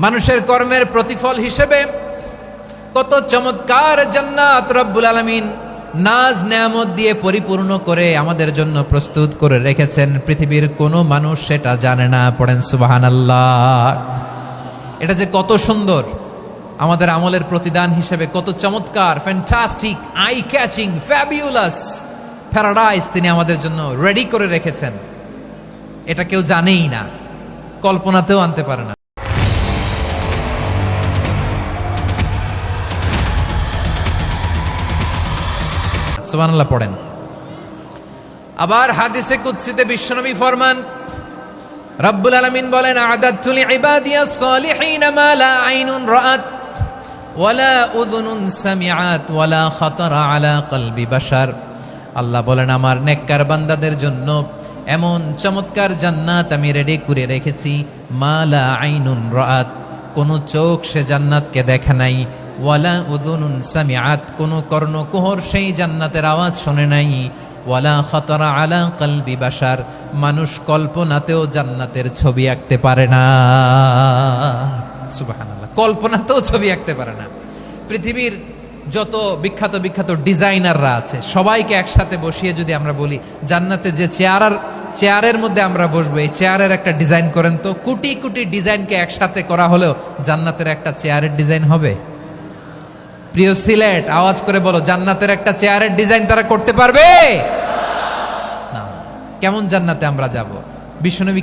মানুষের কর্মের প্রতিফল হিসেবে কত চমৎকার জান্নাত রব্বুল আলামিন নাজ নেয়ামত দিয়ে পরিপূর্ণ করে আমাদের জন্য প্রস্তুত করে রেখেছেন। পৃথিবীর কোনো মানুষ সেটা জানে না। পড়েন সুবহানাল্লাহ। এটা যে কত সুন্দর, আমাদের আমলের প্রতিদান হিসেবে কত চমৎকার, fantastic, eye catching, fabulous paradise তিনি আমাদের জন্য রেডি করে রেখেছেন। এটা কেউ জানেই না, কল্পনাতেও আনতে পারে না। সুবহানাল্লাহ পড়েন। আবার হাদিসে কুদসিতে বিশ্বনবী ফরমান, রব্বুল আলামিন বলেন, আ'দাতু লিইবাদিয়াস সালিহিনা মা লা আইনুন রাআত ওয়ালা উযুনুন সামিআত ওয়ালা খাতারা আলা কলবি বাশার। আল্লাহ বলেন, আমার নেককার বান্দাদের জন্য এমন চমৎকার জান্নাত আমি রেডি করে রেখেছি, মা লা আইনুন রাআত, কোন চোখ সে জান্নাতকে দেখে নাই, ওয়ালা উযুনুন সামিআত, কোন কর্ণকুহর সেই জান্নাতের আওয়াজ শোনে নাই, ওয়ালা খাতারা আলা কলবি বাশার, মানুষ কল্পনাতেও জান্নাতের ছবি আঁকতে পারে না। সুবহানাল্লাহ, কল্পনাতেও ছবি আঁকতে পারে না। পৃথিবীর যত বিখ্যাত বিখ্যাত ডিজাইনাররা আছে, সবাইকে একসাথে বসিয়ে যদি আমরা বলি জান্নাতে যে চেয়ারের মধ্যে আমরা বসবো, এই চেয়ারের একটা ডিজাইন করেন তো, কোটি কোটি ডিজাইনকে একসাথে করা হলেও জান্নাতের একটা চেয়ারের ডিজাইন হবে? প্রিয় সিলেট, আওয়াজ করে বলো, জান্নাতের একটা চেয়ারের ডিজাইন তারা করতে পারবে না? কেমন জান্নাতে আমরা যাব? বিশ্বনবী